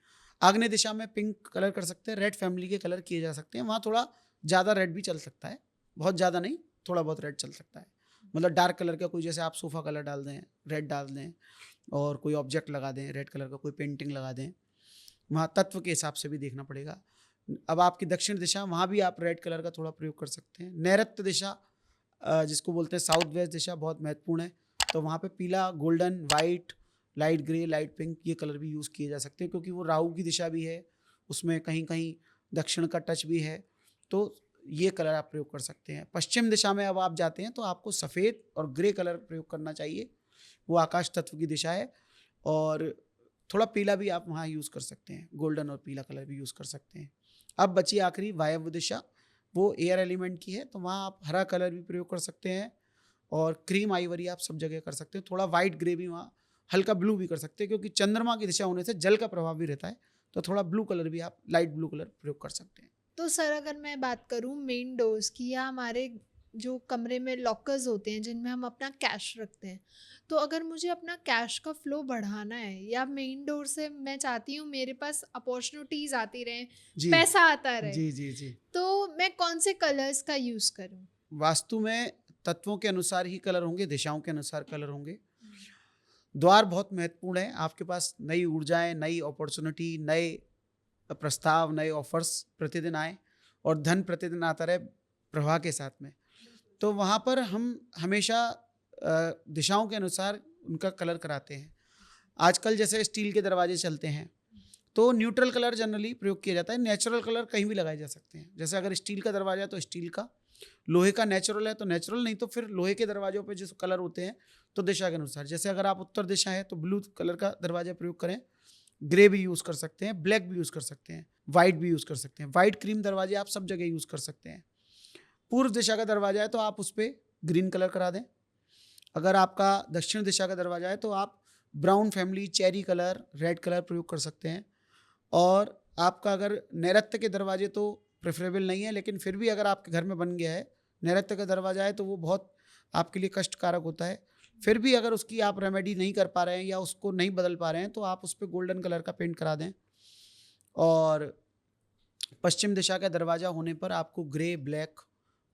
आग्नेय दिशा में पिंक कलर कर सकते हैं, रेड फैमिली के कलर किए जा सकते हैं, वहाँ थोड़ा ज़्यादा रेड भी चल सकता है, बहुत ज़्यादा नहीं, थोड़ा बहुत रेड चल सकता है। मतलब डार्क कलर का कोई, जैसे आप सोफ़ा कलर डाल दें, रेड डाल दें, और कोई ऑब्जेक्ट लगा दें रेड कलर का, कोई पेंटिंग लगा दें, वहाँ तत्व के हिसाब से भी देखना पड़ेगा। अब आपकी दक्षिण दिशा, वहाँ भी आप रेड कलर का थोड़ा प्रयोग कर सकते हैं। नैऋत्य दिशा, जिसको बोलते हैं साउथ वेस्ट दिशा, बहुत महत्वपूर्ण है, तो वहाँ पे पीला, golden, white, light grey, light pink, ये कलर भी यूज़ किए जा सकते हैं, क्योंकि वो राहु की दिशा भी है, उसमें कहीं कहीं दक्षिण का टच भी है, तो ये कलर आप प्रयोग कर सकते हैं। पश्चिम दिशा में अब आप जाते हैं तो आपको सफ़ेद और ग्रे कलर प्रयोग करना चाहिए, वो आकाश तत्व की दिशा है, और थोड़ा पीला भी आप वहाँ यूज़ कर सकते हैं, गोल्डन और पीला कलर भी यूज़ कर सकते हैं। अब बची आखिरी वायव्य दिशा, वो एयर एलिमेंट की है, तो वहाँ आप हरा कलर भी प्रयोग कर सकते हैं, और क्रीम आइवरी आप सब जगह कर सकते हैं। थोड़ा वाइट ग्रे भी वहाँ, हल्का ब्लू भी कर सकते हैं, क्योंकि चंद्रमा की दिशा होने से जल का प्रभाव भी रहता है, तो थोड़ा ब्लू कलर भी आप, लाइट ब्लू कलर प्रयोग कर सकते हैं। तो सर अगर मैं बात करूं मेन डोर्स की, या हमारे जो कमरे में लॉकर्स होते हैं जिनमें हम अपना कैश रखते हैं, तो अगर मुझे अपना कैश का फ्लो बढ़ाना है, या मेन डोर से मैं चाहती हूँ मेरे पास अपॉर्चुनिटीज आती रहें, पैसा आता रहे, जी जी जी, तो मैं कौन से कलर्स का यूज़ करूँ? वास्तु में तत्वों के अनुसार ही कलर होंगे, दिशाओं के अनुसार कलर होंगे। द्वार बहुत महत्वपूर्ण है, आपके पास नई ऊर्जाएं, नई अपॉर्चुनिटी, नए प्रस्ताव, नए ऑफर्स प्रतिदिन आए, और धन प्रतिदिन आता रहे प्रवाह के साथ में, तो वहाँ पर हम हमेशा दिशाओं के अनुसार उनका कलर कराते हैं। आजकल जैसे स्टील के दरवाजे चलते हैं, तो न्यूट्रल कलर जनरली प्रयोग किया जाता है, नेचुरल कलर कहीं भी लगाए जा सकते हैं। जैसे अगर स्टील का दरवाजा है तो स्टील का, लोहे का नेचुरल है तो नेचुरल, नहीं तो फिर लोहे के दरवाजों पे जो कलर होते हैं तो दिशा के अनुसार, जैसे अगर आप उत्तर दिशा है तो ब्लू कलर का दरवाजा प्रयोग करें, ग्रे भी यूज़ कर सकते हैं, ब्लैक भी यूज़ कर सकते हैं, वाइट भी यूज़ कर सकते हैं। वाइट क्रीम दरवाजे आप सब जगह यूज़ कर सकते हैं। पूर्व दिशा का दरवाजा है तो आप उस पर ग्रीन कलर करा दें। अगर आपका दक्षिण दिशा का दरवाजा है तो आप brown family, cherry colour, red colour प्रयोग कर सकते हैं। और आपका अगर नैऋत्य के दरवाजे तो प्रेफरेबल नहीं है, लेकिन फिर भी अगर आपके घर में बन गया है नैऋत्य का दरवाजा है तो वो बहुत आपके लिए कष्टकारक होता है। फिर भी अगर उसकी आप रेमेडी नहीं कर पा रहे हैं या उसको नहीं बदल पा रहे हैं तो आप उस पर गोल्डन कलर का पेंट करा दें। और पश्चिम दिशा का दरवाजा होने पर आपको ग्रे, ब्लैक,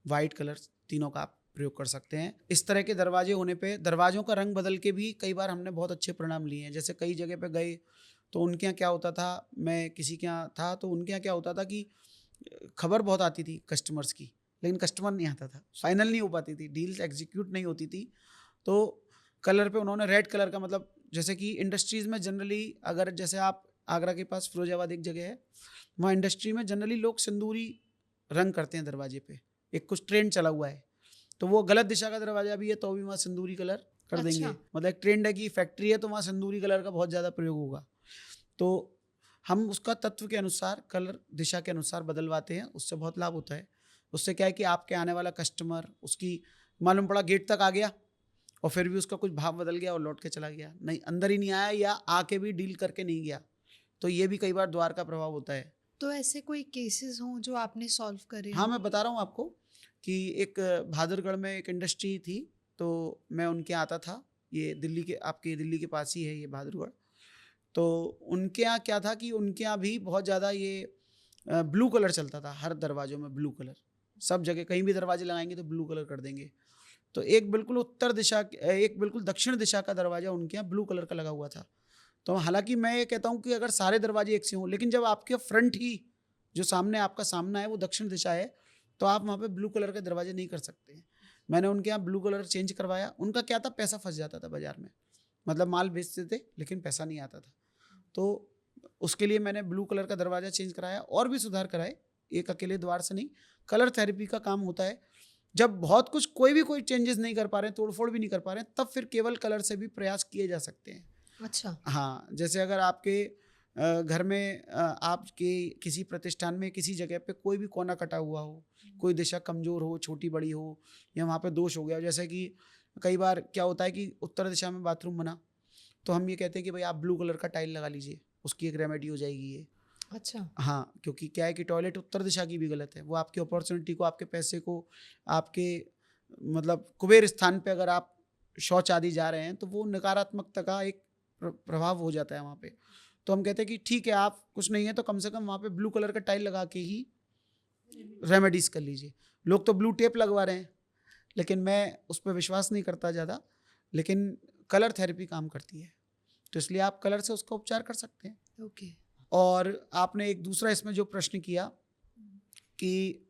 वाइट कलर तीनों का आप प्रयोग कर सकते हैं। इस तरह के दरवाजे होने पे दरवाजों का रंग बदल के भी कई बार हमने बहुत अच्छे परिणाम लिए हैं। जैसे कई जगह पे गए तो उनके यहाँ क्या होता था, मैं किसी के यहाँ था तो उनके यहाँ क्या होता था कि खबर बहुत आती थी कस्टमर्स की, लेकिन कस्टमर नहीं आता था, फाइनल नहीं हो पाती थी, डील्स एग्जीक्यूट नहीं होती थी। तो कलर पे उन्होंने रेड कलर का, मतलब जैसे कि इंडस्ट्रीज़ में जनरली अगर जैसे आप आगरा के पास फिरोजाबाद एक जगह है, वहाँ इंडस्ट्री में जनरली लोग सिंदूरी रंग करते हैं दरवाजे पे, एक कुछ ट्रेंड चला हुआ है। तो वो गलत दिशा का दरवाजा भी है तो भी वहाँ सिंदूरी कलर कर देंगे। अच्छा। मतलब एक ट्रेंड है कि फैक्ट्री है तो वहाँ सिंदूरी कलर का बहुत ज़्यादा प्रयोग होगा। तो हम उसका तत्व के अनुसार कलर दिशा के अनुसार बदलवाते हैं, उससे बहुत लाभ होता है। उससे क्या है कि आपके आने वाला कस्टमर उसकी मालूम पड़ा गेट तक आ गया और फिर भी उसका कुछ भाव बदल गया और लौट के चला गया, नहीं अंदर ही नहीं आया या आके भी डील करके नहीं गया, तो ये भी कई बार द्वार का प्रभाव होता है। तो ऐसे कोई केसेस हों जो आपने सॉल्व करे हाँ, हों? मैं बता रहा हूँ आपको कि एक बहादुरगढ़ में एक इंडस्ट्री थी, तो मैं उनके यहाँ आता था, ये दिल्ली के आपके दिल्ली के पास ही है ये बहादुरगढ़। तो उनके यहाँ क्या था कि उनके यहाँ भी बहुत ज़्यादा ये ब्लू कलर चलता था, हर दरवाज़ों में ब्लू कलर, सब जगह कहीं भी दरवाजे लगाएंगे तो ब्लू कलर कर देंगे। तो एक बिल्कुल उत्तर दिशा एक बिल्कुल दक्षिण दिशा का दरवाज़ा उनके यहाँ ब्लू कलर का लगा हुआ था। तो हालांकि मैं ये कहता हूँ कि अगर सारे दरवाजे एक से हों, लेकिन जब आपके फ्रंट ही जो सामने आपका सामना है वो दक्षिण दिशा है, तो आप वहाँ पे ब्लू कलर के दरवाजे नहीं कर सकते हैं। मैंने उनके यहाँ ब्लू कलर चेंज करवाया। उनका क्या था, पैसा फंस जाता था बाजार में, मतलब माल बेचते थे लेकिन पैसा नहीं आता था। तो उसके लिए मैंने ब्लू कलर का दरवाज़ा चेंज कराया और भी सुधार कराए, एक अकेले द्वार से नहीं। कलर थेरेपी का काम होता है, जब बहुत कुछ कोई चेंजेस नहीं कर पा रहे हैं, तोड़फोड़ भी नहीं कर पा रहे हैं, तब फिर केवल कलर से भी प्रयास किए जा सकते हैं। अच्छा। हाँ, जैसे अगर आपके घर में आपके किसी प्रतिष्ठान में किसी जगह पे कोई भी कोना कटा हुआ हो, कोई दिशा कमज़ोर हो, छोटी बड़ी हो, या वहाँ पे दोष हो गया, जैसे कि कई बार क्या होता है कि उत्तर दिशा में बाथरूम बना, तो हम ये कहते हैं कि भाई आप ब्लू कलर का टाइल लगा लीजिए, उसकी एक रेमेडी हो जाएगी ये। अच्छा। हाँ, क्योंकि क्या है कि टॉयलेट उत्तर दिशा की भी गलत है, वो आपकी अपॉर्चुनिटी को, आपके पैसे को, आपके मतलब कुबेर स्थान पे अगर आप शौच आदि जा रहे हैं तो वो नकारात्मकता का एक प्रभाव हो जाता है वहाँ पे। तो हम कहते हैं कि ठीक है, आप कुछ नहीं है तो कम से कम वहाँ पे ब्लू कलर का टाइल लगा के ही रेमेडीज कर लीजिए। लोग तो ब्लू टेप लगवा रहे हैं, लेकिन मैं उस पर विश्वास नहीं करता ज़्यादा, लेकिन कलर थेरेपी काम करती है, तो इसलिए आप कलर से उसका उपचार कर सकते हैं। ओके। और आपने एक दूसरा इसमें जो प्रश्न किया कि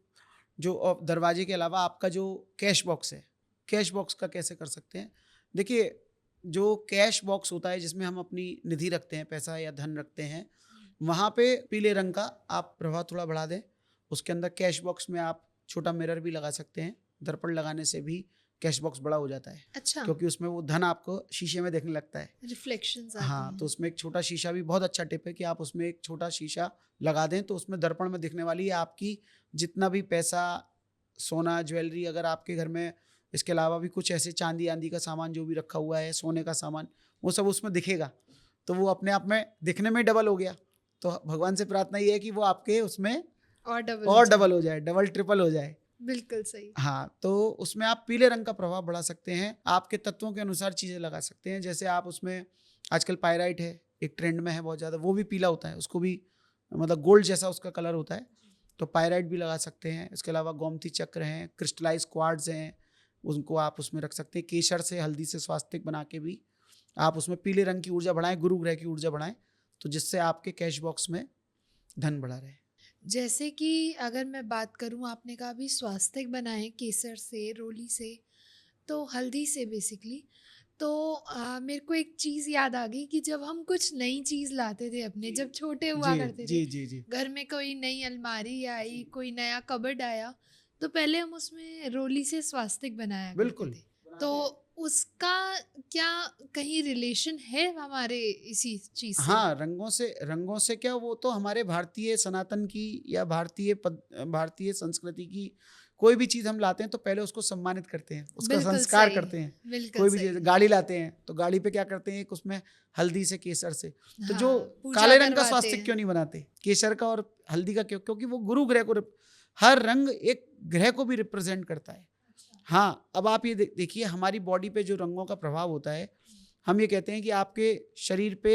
जो दरवाजे के अलावा आपका जो कैश बॉक्स है, कैश बॉक्स का कैसे कर सकते हैं। देखिए, जो कैश बॉक्स होता है जिसमें हम अपनी निधि रखते हैं, पैसा या धन रखते हैं, वहाँ पे पीले रंग का आप प्रभाव थोड़ा बढ़ा दें। उसके अंदर कैश बॉक्स में आप छोटा मिरर भी लगा सकते हैं, दर्पण लगाने से भी कैश बॉक्स बड़ा हो जाता है। अच्छा। क्योंकि उसमें वो धन आपको शीशे में देखने लगता है। रिफ्लेक्शंस आते हाँ, हैं। तो उसमें एक छोटा शीशा भी बहुत अच्छा टिप है कि आप उसमें एक छोटा शीशा लगा दें, तो उसमें दर्पण में दिखने वाली आपकी जितना भी पैसा, सोना, ज्वेलरी, अगर आपके घर में इसके अलावा भी कुछ ऐसे चांदी आंदी का सामान जो भी रखा हुआ है, सोने का सामान, वो सब उसमें दिखेगा, तो वो अपने आप में दिखने में डबल हो गया। तो भगवान से प्रार्थना ये है कि वो आपके उसमें और डबल हो जाए, डबल ट्रिपल हो जाए। बिल्कुल सही। हाँ, तो उसमें आप पीले रंग का प्रभाव बढ़ा सकते हैं, आपके तत्वों के अनुसार चीज़ें लगा सकते हैं। जैसे आप उसमें आजकल पायराइट है, एक ट्रेंड में है बहुत ज़्यादा, वो भी पीला होता है, उसको भी मतलब गोल्ड जैसा उसका कलर होता है, तो पायराइट भी लगा सकते हैं। इसके अलावा गोमती चक्र हैं, क्रिस्टलाइज क्वार्ट्ज हैं, उनको आप उसमें रख सकते हैं। केसर से, हल्दी से स्वास्तिक बना के भी आप उसमें पीले रंग की ऊर्जा बढ़ाएं, गुरु ग्रह की ऊर्जा बढ़ाएं, तो जिससे आपके कैश बॉक्स में धन बढ़ा रहे। जैसे कि अगर मैं बात करूं, आपने कहा अभी स्वास्तिक बनाए केसर से, रोली से, तो हल्दी से बेसिकली, तो मेरे को एक चीज़ याद आ गई कि जब हम कुछ नई चीज़ लाते थे अपने, जब छोटे हुआ जी करते जी थे, जी जी घर में कोई नई अलमारी आई, कोई नया कबर्ड आया, तो पहले हम उसमें रोली से स्वास्तिक बनाया करते बिल्कुल। थे। तो उसका क्या कहीं रिलेशन है हमारे इसी चीज़ से? हाँ, रंगों से क्या, वो तो हमारे भारतीय सनातन की या भारतीय संस्कृति की कोई भी चीज़ हम लाते हैं तो पहले उसको सम्मानित करते हैं, उसका बिल्कुल संस्कार सही, करते हैं। बिल्कुल कोई भी सही। चीज़, गाड़ी लाते हैं तो गाड़ी पे क्या करते हैं, एक उसमें हल्दी से, केसर से, तो जो हाँ, पूजा काले रंग का करवाते स्वास्तिक हैं। क्यों नहीं बनाते, केसर का और हल्दी का क्यों? क्योंकि वो गुरु ग्रह को हर रंग एक ग्रह को भी रिप्रेजेंट करता है। हाँ, अब आप ये देखिए, हमारी बॉडी पे जो रंगों का प्रभाव होता है, हम ये कहते हैं कि आपके शरीर पे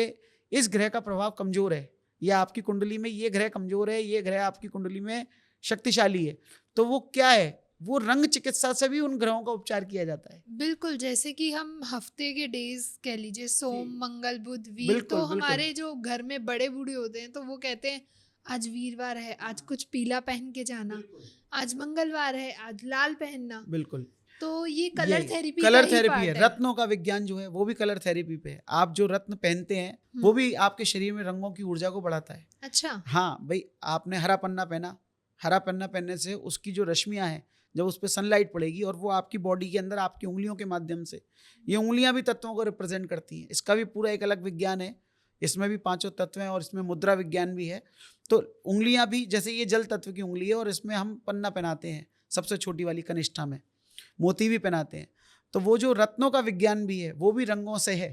इस ग्रह का प्रभाव कमजोर है, या आपकी कुंडली में ये ग्रह कमजोर है, ये ग्रह आपकी कुंडली में शक्तिशाली है, तो वो क्या है, वो रंग चिकित्सा से भी उन ग्रहों का उपचार किया जाता है। बिल्कुल, जैसे कि हम हफ्ते के डेज कह लीजिए, सोम, मंगल, बुध, वीर, बिल्कुल, तो बिल्कुल। हमारे जो घर में बड़े बूढ़े होते हैं तो वो कहते हैं आज वीरवार है, आज कुछ पीला पहन के जाना, आज मंगलवार है, आज लाल पहनना। बिल्कुल, तो ये कलर थेरेपी कलर का थेरेपी है। ही रत्नों का विज्ञान जो है वो भी कलर थेरेपी पे है। आप जो रत्न पहनते हैं वो भी आपके शरीर में रंगों की ऊर्जा को बढ़ाता है। अच्छा। हाँ भाई, आपने हरा पन्ना पहना, हरा पन्ना पहनने से उसकी जो रश्मियां हैं, जब उस पर सनलाइट पड़ेगी और वो आपकी बॉडी के अंदर आपकी उंगलियों के माध्यम से, ये उंगलियां भी तत्वों को रिप्रेजेंट करती हैं। इसका भी पूरा एक अलग विज्ञान है। इसमें भी 5 तत्व हैं और इसमें मुद्रा विज्ञान भी है। तो उंगलियां भी, जैसे ये जल तत्व की उंगली है और इसमें हम पन्ना पहनाते हैं, सबसे छोटी वाली कनिष्ठा में मोती भी पहनाते हैं। तो वो जो रत्नों का विज्ञान भी है वो भी रंगों से है।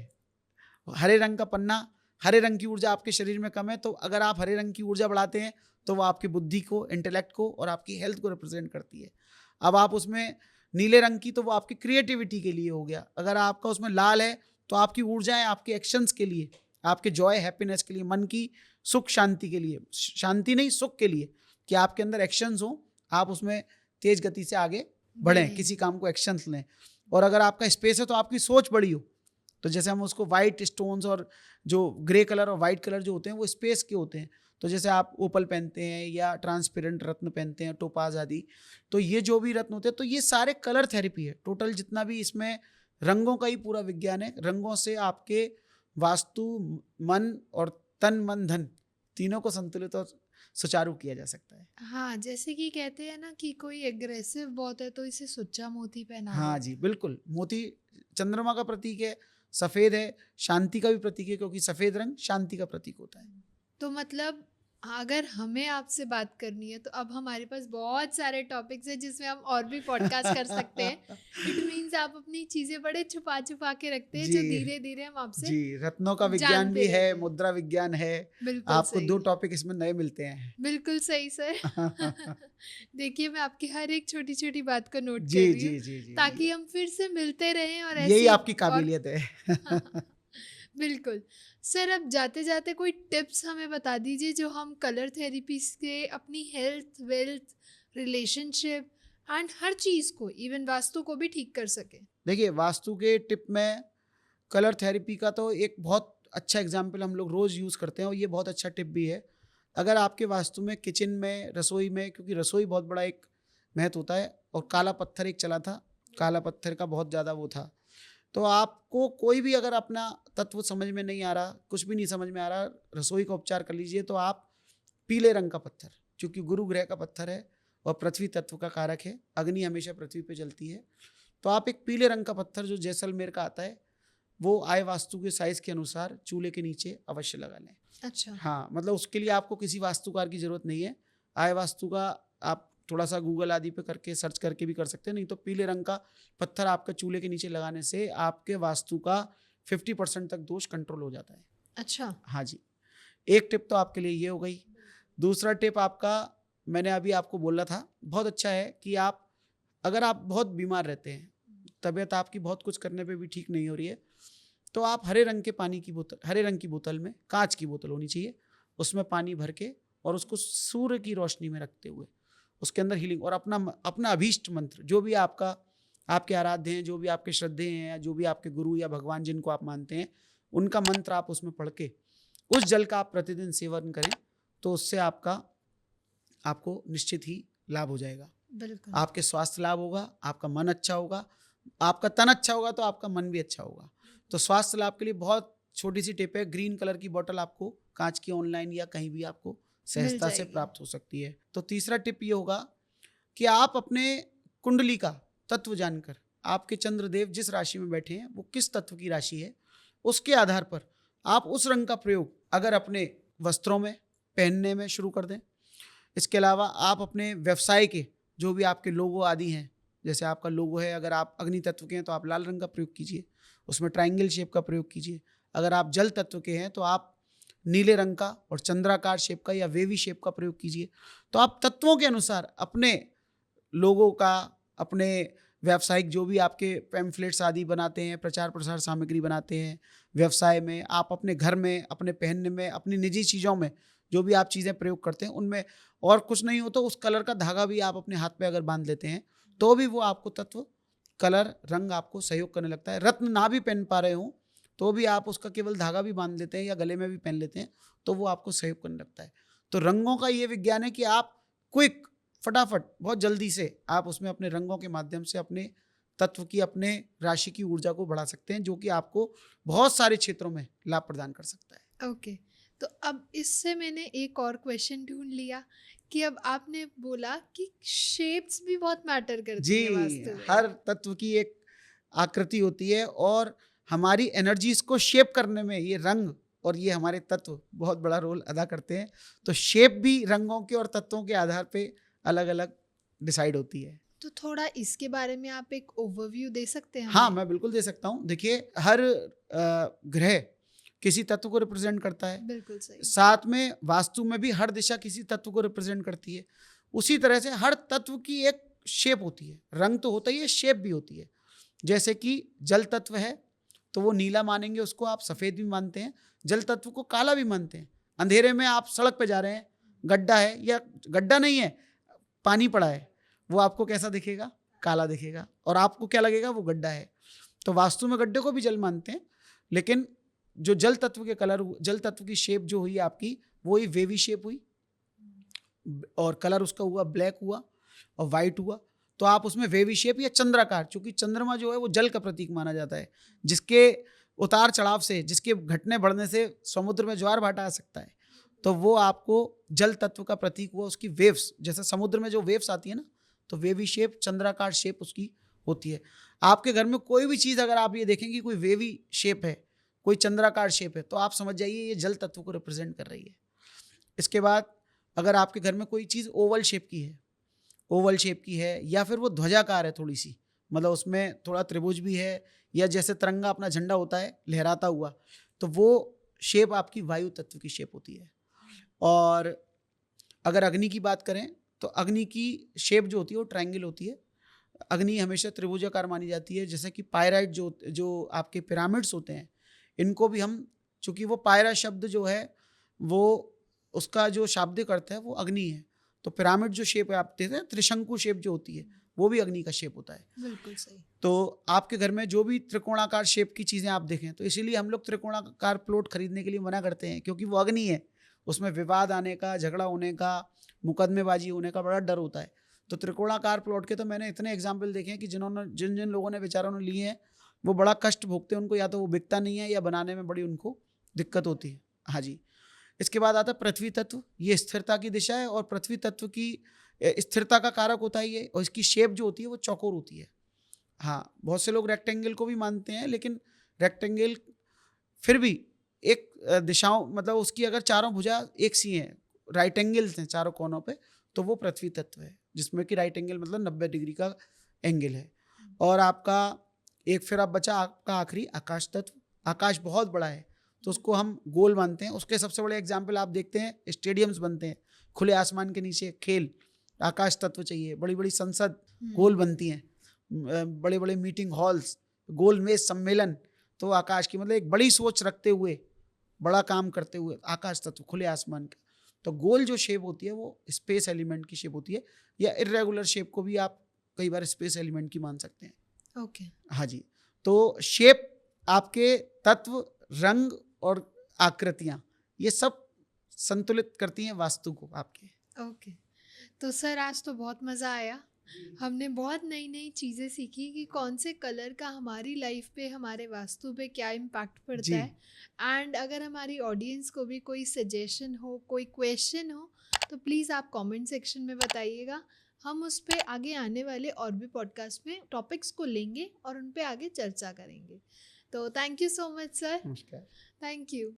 हरे रंग का पन्ना, हरे रंग की ऊर्जा आपके शरीर में कम है, तो अगर आप हरे रंग की ऊर्जा बढ़ाते हैं तो वो आपकी बुद्धि को, इंटेलेक्ट को और आपकी हेल्थ को रिप्रेजेंट करती है। अब आप उसमें नीले रंग की, तो वो आपकी क्रिएटिविटी के लिए हो गया। अगर आपका उसमें लाल है तो आपकी ऊर्जाएं आपके एक्शंस के लिए, आपके जॉय हैप्पीनेस के लिए, मन की सुख शांति के लिए, शांति नहीं सुख के लिए, कि आपके अंदर एक्शंस हो, आप उसमें तेज गति से आगे बढ़ें, किसी काम को एक्शंस लें। और अगर आपका स्पेस है तो आपकी सोच बड़ी हो। तो जैसे हम उसको वाइट स्टोन्स और जो ग्रे कलर और वाइट कलर जो होते हैं वो स्पेस के होते हैं। तो जैसे आप ओपल पहनते हैं या ट्रांसपेरेंट रत्न पहनते हैं, टोपाज आदि, तो ये जो भी रत्न होते हैं तो ये सारे कलर थेरेपी है। टोटल जितना भी इसमें रंगों का ही पूरा विज्ञान है। रंगों से आपके वास्तु, मन और तन मन धन तीनों को संतुलित और सुचारू किया जा सकता है। हाँ, जैसे कि कहते हैं ना कि कोई एग्रेसिव बहुत है तो इसे सुच्चा मोती पहना हाँ जी, बिल्कुल। मोती चंद्रमा का प्रतीक है, सफेद है, शांति का भी प्रतीक है, क्योंकि सफेद रंग शांति का प्रतीक होता है। तो मतलब अगर हमें आपसे बात करनी है तो अब हमारे पास बहुत सारे टॉपिक्स हैं जिसमें हम और भी पॉडकास्ट कर सकते हैं। इट मीन्स आप अपनी चीजें बड़े छुपा छुपा के रखते हैं, जो जी, धीरे धीरे हम आपसे जी, रत्नों का विज्ञान जानते भी है, रहते हैं। मुद्रा विज्ञान है। बिल्कुल आपको सही। 2 टॉपिक इसमें नए मिलते हैं। बिल्कुल सही सर। देखिए, मैं आपकी हर एक छोटी छोटी बात को नोट कर जी, रही जी, हूँ जी, जी। ताकि हम फिर से मिलते रहें और यही ऐसी आपकी और काबिलियत है। बिल्कुल। सर, अब जाते जाते कोई टिप्स हमें बता दीजिए जो हम कलर थेरेपी से अपनी हेल्थ, वेल्थ, रिलेशनशिप एंड हर चीज़ को, इवन वास्तु को भी ठीक कर सके। देखिए, वास्तु के टिप में कलर थेरेपी का तो एक बहुत अच्छा एग्जाम्पल हम लोग रोज़ यूज़ करते हैं और ये बहुत अच्छा टिप भी है। अगर आपके वास्तु में किचन में, रसोई में, क्योंकि रसोई बहुत बड़ा एक महत्व होता है, और काला पत्थर एक चला था, काला पत्थर का बहुत ज़्यादा वो था। तो आपको कोई भी अगर अपना तत्व समझ में नहीं आ रहा, कुछ भी नहीं समझ में आ रहा, रसोई का उपचार कर लीजिए। तो आप पीले रंग का पत्थर, क्योंकि गुरु ग्रह का पत्थर है और पृथ्वी तत्व का कारक है, अग्नि हमेशा पृथ्वी पे जलती है, तो आप एक पीले रंग का पत्थर जो जैसलमेर का आता है, वो आय वास्तु के साइज के अनुसार चूल्हे के नीचे अवश्य लगा लें। अच्छा। हाँ, मतलब उसके लिए आपको किसी वास्तुकार की जरूरत नहीं है। आय वास्तु का आप थोड़ा सा गूगल आदि पे करके सर्च करके भी कर सकते हैं। नहीं तो पीले रंग का पत्थर आपके चूल्हे के नीचे लगाने से आपके वास्तु का 50% तक दोष कंट्रोल हो जाता है। अच्छा। हाँ जी, एक टिप तो आपके लिए ये हो गई। दूसरा टिप आपका, मैंने अभी आपको बोला था, बहुत अच्छा है कि आप, अगर आप बहुत बीमार रहते हैं, तबीयत आपकी बहुत कुछ करने पे भी ठीक नहीं हो रही है, तो आप हरे रंग के पानी की बोतल, हरे रंग की बोतल में, कांच की बोतल होनी चाहिए, उसमें पानी भर के और उसको सूर्य की रोशनी में रखते हुए उसके अंदर हीलिंग और अपना अभीष्ट मंत्र, जो भी आपके आराध्य हैं, जो भी आपके श्रद्धेय हैं, या जो भी आपके गुरु या भगवान जिनको आप मानते हैं, उनका मंत्र आप उसमें पढ़ के उस जल का आप प्रतिदिन सेवन करें, तो उससे आपको निश्चित ही लाभ हो जाएगा। बिल्कुल। आपके स्वास्थ्य लाभ होगा, आपका मन अच्छा होगा, आपका तन अच्छा होगा तो आपका मन भी अच्छा होगा। तो स्वास्थ्य लाभ के लिए बहुत छोटी सी टिप है, ग्रीन कलर की बोतल आपको कांच की ऑनलाइन या कहीं भी आपको सहजता से प्राप्त हो सकती है। तो तीसरा टिप ये होगा कि आप अपने कुंडली का तत्व जानकर, आपके चंद्रदेव जिस राशि में बैठे हैं वो किस तत्व की राशि है, उसके आधार पर आप उस रंग का प्रयोग अगर अपने वस्त्रों में पहनने में शुरू कर दें। इसके अलावा आप अपने व्यवसाय के जो भी आपके लोगो आदि हैं, जैसे आपका लोगो है, अगर आप अग्नि तत्व के हैं तो आप लाल रंग का प्रयोग कीजिए, उसमें ट्रायंगल शेप का प्रयोग कीजिए। अगर आप जल तत्व के हैं तो आप नीले रंग का और चंद्राकार शेप का या वेवी शेप का प्रयोग कीजिए। तो आप तत्वों के अनुसार अपने लोगों का, अपने व्यावसायिक जो भी आपके पैम्फलेट्स आदि बनाते हैं, प्रचार प्रसार सामग्री बनाते हैं व्यवसाय में, आप अपने घर में, अपने पहनने में, अपनी निजी चीज़ों में जो भी आप चीज़ें प्रयोग करते हैं उनमें, और कुछ नहीं हो तो उस कलर का धागा भी आप अपने हाथ पे अगर बांध लेते हैं तो भी वो आपको तत्व, कलर, रंग आपको सहयोग करने लगता है। रत्न ना भी पहन पा रहे हो तो भी आप उसका केवल धागा भी बांध लेते हैं या गले में भी पहन लेते हैं तो वो आपको सहयोग करने लगता है। तो रंगों का ये विज्ञान है कि आप क्विक, फटाफट, बहुत जल्दी से आप उसमें अपने रंगों के माध्यम से अपने तत्व की अपने राशि की ऊर्जा को बढ़ा सकते हैं, जो कि आपको बहुत सारे क्षेत्रों में लाभ प्रदान कर सकता है। ओके, तो अब इससे मैंने एक और क्वेश्चन ढूंढ लिया कि अब आपने बोला कि शेप्स भी बहुत मैटर करती है जी, वास्तु में। हर तत्व की एक आकृति होती है और हमारी एनर्जीज को शेप करने में ये रंग और ये हमारे तत्व बहुत बड़ा रोल अदा करते हैं। तो शेप भी रंगों के और तत्वों के आधार पे अलग अलग डिसाइड होती है। तो थोड़ा इसके बारे में आप एक ओवरव्यू दे सकते हैं हाँ, हमें? मैं बिल्कुल दे सकता हूँ। देखिए, हर ग्रह किसी तत्व को रिप्रेजेंट करता है। बिल्कुल सही। साथ में वास्तु में भी हर दिशा किसी तत्व को रिप्रेजेंट करती है। उसी तरह से हर तत्व की एक शेप होती है। रंग तो होता ही है, शेप भी होती है। जैसे कि जल तत्व है तो वो नीला मानेंगे उसको, आप सफ़ेद भी मानते हैं। जल तत्व को काला भी मानते हैं। अंधेरे में आप सड़क पे जा रहे हैं, गड्ढा है या गड्ढा नहीं है, पानी पड़ा है, वो आपको कैसा दिखेगा? काला दिखेगा। और आपको क्या लगेगा? वो गड्ढा है। तो वास्तु में गड्ढे को भी जल मानते हैं, लेकिन जो जल तत्व के कलर, जल तत्व की शेप जो हुई आपकी, वो ही वेवी शेप हुई और कलर उसका हुआ ब्लैक हुआ और वाइट हुआ। तो आप उसमें वेवी शेप या चंद्राकार, चूंकि चंद्रमा जो है वो जल का प्रतीक माना जाता है, जिसके उतार चढ़ाव से, जिसके घटने बढ़ने से समुद्र में ज्वार भाटा आ सकता है। तो वो आपको जल तत्व का प्रतीक हुआ। उसकी वेव्स, जैसे समुद्र में जो वेव्स आती है ना, तो वेवी शेप, चंद्राकार शेप उसकी होती है। आपके घर में कोई भी चीज़ अगर आप ये देखेंगे कोई वेवी शेप है, कोई चंद्राकार शेप है, तो आप समझ जाइए ये जल तत्व को रिप्रेजेंट कर रही है। इसके बाद अगर आपके घर में कोई चीज़ ओवल शेप की है, ओवल शेप की है, या फिर वो ध्वजाकार है थोड़ी सी, मतलब उसमें थोड़ा त्रिभुज भी है, या जैसे तिरंगा अपना झंडा होता है लहराता हुआ, तो वो शेप आपकी वायु तत्व की शेप होती है। और अगर अग्नि की बात करें तो अग्नि की शेप जो होती है वो ट्रायंगल होती है। अग्नि हमेशा त्रिभुजाकार मानी जाती है। जैसे कि पायराइट जो आपके पिरामिड्स होते हैं, इनको भी हम, चूंकि वो पायरा शब्द जो है वो उसका जो शाब्दिक अर्थ है वो अग्नि है, तो पिरामिड जो शेप है आप देखते हैं, त्रिशंकु शेप जो होती है वो भी अग्नि का शेप होता है। बिल्कुल सही। तो आपके घर में जो भी त्रिकोणाकार शेप की चीज़ें आप देखें, तो इसीलिए हम लोग त्रिकोणाकार प्लॉट खरीदने के लिए मना करते हैं, क्योंकि वो अग्नि है, उसमें विवाद आने का, झगड़ा होने का, मुकदमेबाजी होने का बड़ा डर होता है। तो त्रिकोणाकार प्लॉट के तो मैंने इतने एग्जाम्पल देखे हैं कि जिन जिन लोगों ने बेचारों ने लिए हैं वो बड़ा कष्ट भोगते हैं। उनको या तो वो बिकता नहीं है या बनाने में बड़ी उनको दिक्कत होती है। हाँ जी। इसके बाद आता है पृथ्वी तत्व। ये स्थिरता की दिशा है और पृथ्वी तत्व की स्थिरता का कारक होता है ये, और इसकी शेप जो होती है वो चौकोर होती है। हाँ, बहुत से लोग रेक्टेंगल को भी मानते हैं, लेकिन रेक्टेंगल फिर भी एक दिशाओं, मतलब उसकी अगर चारों भुजा एक सी हैं, राइट एंगल्स हैं चारों कोनों पे, तो वो पृथ्वी तत्व है, जिसमें कि राइट एंगल मतलब 90 डिग्री का एंगल है। और आपका एक फिर अब बचा आपका आखिरी आकाश तत्व। आकाश बहुत बड़ा है तो उसको हम गोल मानते हैं। उसके सबसे बड़े एग्जाम्पल आप देखते हैं, स्टेडियम्स बनते हैं खुले आसमान के नीचे, खेल, आकाश तत्व चाहिए। बड़ी बड़ी संसद गोल बनती हैं, बड़े बड़े मीटिंग हॉल्स, गोल मेज सम्मेलन, तो आकाश की, मतलब एक बड़ी सोच रखते हुए, बड़ा काम करते हुए, आकाश तत्व खुले आसमान का। तो गोल जो शेप होती है वो स्पेस एलिमेंट की शेप होती है, या इर्रेगुलर शेप को भी आप कई बार स्पेस एलिमेंट की मान सकते हैं। ओके। हाँ जी। तो शेप, आपके तत्व, रंग और आकृतियाँ, ये सब संतुलित करती हैं वास्तु को आपके। ओके, तो सर आज तो बहुत मज़ा आया। हमने बहुत नई नई चीज़ें सीखी कि कौन से कलर का हमारी लाइफ पे, हमारे वास्तु पे क्या इम्पैक्ट पड़ता जी। है। एंड अगर हमारी ऑडियंस को भी कोई सजेशन हो, कोई क्वेश्चन हो, तो प्लीज़ आप कमेंट सेक्शन में बताइएगा। हम उस पे आगे आने वाले और भी पॉडकास्ट में टॉपिक्स को लेंगे और उन पे आगे चर्चा करेंगे। तो thank you so much sir. नमस्कार। Thank you.